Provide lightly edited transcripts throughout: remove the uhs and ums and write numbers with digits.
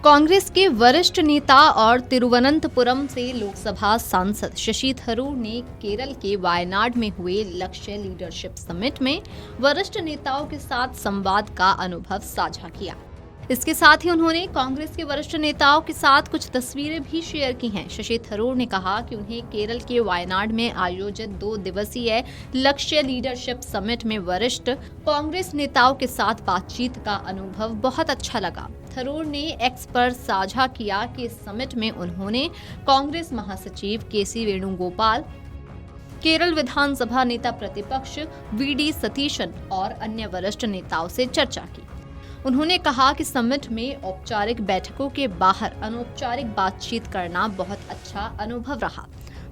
कांग्रेस के वरिष्ठ नेता और तिरुवनंतपुरम से लोकसभा सांसद शशि थरूर ने केरल के वायनाड में हुए लक्ष्य लीडरशिप समिट में वरिष्ठ नेताओं के साथ संवाद का अनुभव साझा किया। इसके साथ ही उन्होंने कांग्रेस के वरिष्ठ नेताओं के साथ कुछ तस्वीरें भी शेयर की हैं। शशि थरूर ने कहा कि उन्हें केरल के वायनाड में आयोजित 2 दिवसीय लक्ष्य लीडरशिप समिट में वरिष्ठ कांग्रेस नेताओं के साथ बातचीत का अनुभव बहुत अच्छा लगा। थरूर ने एक्स पर साझा किया कि इस समिट में उन्होंने कांग्रेस महासचिव केसी वेणुगोपाल, केरल विधानसभा नेता प्रतिपक्ष वीडी सतीशन और अन्य वरिष्ठ नेताओं से चर्चा की। उन्होंने कहा कि समिट में औपचारिक बैठकों के बाहर अनौपचारिक बातचीत करना बहुत अच्छा अनुभव रहा।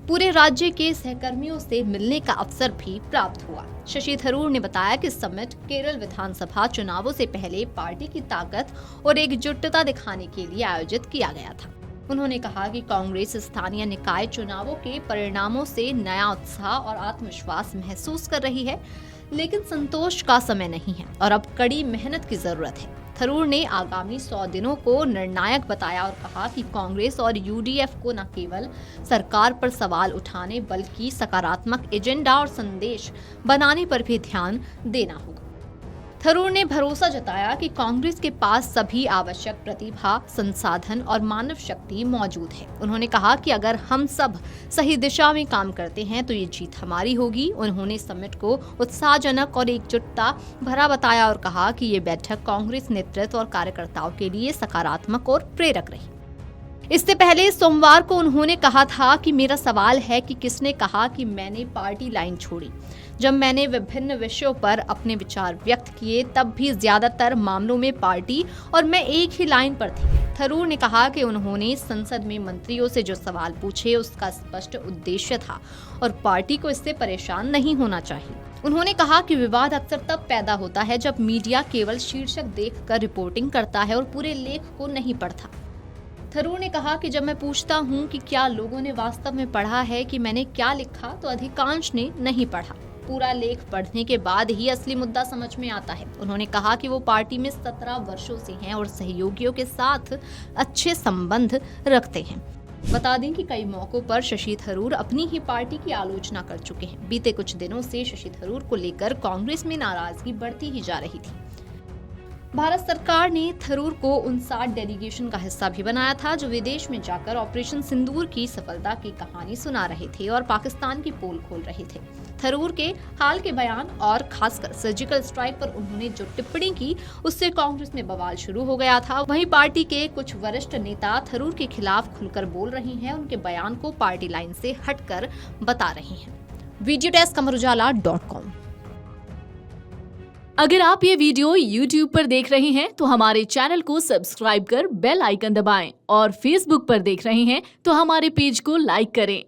पूरे राज्य के सहकर्मियों से मिलने का अवसर भी प्राप्त हुआ। शशि थरूर ने बताया कि समिट केरल विधानसभा चुनावों से पहले पार्टी की ताकत और एकजुटता दिखाने के लिए आयोजित किया गया था। उन्होंने कहा कि कांग्रेस स्थानीय निकाय चुनावों के परिणामों से नया उत्साह और आत्मविश्वास महसूस कर रही है, लेकिन संतोष का समय नहीं है और अब कड़ी मेहनत की जरूरत है। थरूर ने आगामी 100 दिनों को निर्णायक बताया और कहा कि कांग्रेस और यूडीएफ को न केवल सरकार पर सवाल उठाने बल्कि सकारात्मक एजेंडा और संदेश बनाने पर भी ध्यान देना होगा। थरूर ने भरोसा जताया कि कांग्रेस के पास सभी आवश्यक प्रतिभा, संसाधन और मानव शक्ति मौजूद है। उन्होंने कहा कि अगर हम सब सही दिशा में काम करते हैं तो ये जीत हमारी होगी। उन्होंने समिट को उत्साहजनक और एकजुटता भरा बताया और कहा कि ये बैठक कांग्रेस नेतृत्व और कार्यकर्ताओं के लिए सकारात्मक और प्रेरक रही। इससे पहले सोमवार को उन्होंने कहा था कि मेरा सवाल है कि किसने कहा कि मैंने पार्टी लाइन छोड़ी। जब मैंने विभिन्न विषयों पर अपने विचार व्यक्त किए तब भी ज्यादातर मामलों में पार्टी और मैं एक ही लाइन पर थी। थरूर ने कहा कि उन्होंने संसद में मंत्रियों से जो सवाल पूछे उसका स्पष्ट उद्देश्य था और पार्टी को इससे परेशान नहीं होना चाहिए। उन्होंने कहा कि विवाद अक्सर तब पैदा होता है जब मीडिया केवल शीर्षक देखकर रिपोर्टिंग करता है और पूरे लेख को नहीं पढ़ता। थरूर ने कहा कि जब मैं पूछता हूं कि क्या लोगों ने वास्तव में पढ़ा है कि मैंने क्या लिखा, तो अधिकांश ने नहीं पढ़ा। पूरा लेख पढ़ने के बाद ही असली मुद्दा समझ में आता है। उन्होंने कहा कि वो पार्टी में 17 वर्षों से हैं और सहयोगियों के साथ अच्छे संबंध रखते हैं। बता दें कि कई मौकों पर शशि थरूर अपनी ही पार्टी की आलोचना कर चुके हैं। बीते कुछ दिनों से शशि थरूर को लेकर कांग्रेस में नाराजगी बढ़ती ही जा रही थी। भारत सरकार ने थरूर को 59 डेलीगेशन का हिस्सा भी बनाया था, जो विदेश में जाकर ऑपरेशन सिंदूर की सफलता की कहानी सुना रहे थे और पाकिस्तान की पोल खोल रहे थे। थरूर के हाल के बयान और खासकर सर्जिकल स्ट्राइक पर उन्होंने जो टिप्पणी की, उससे कांग्रेस में बवाल शुरू हो गया था। वहीं पार्टी के कुछ वरिष्ठ नेता थरूर के खिलाफ खुलकर बोल रहे हैं, उनके बयान को पार्टी लाइन से हटकर बता रहे हैं। Video desk amarujala.com। अगर आप ये वीडियो YouTube पर देख रहे हैं तो हमारे चैनल को सब्सक्राइब कर बेल आइकन दबाएं और Facebook पर देख रहे हैं तो हमारे पेज को लाइक करें।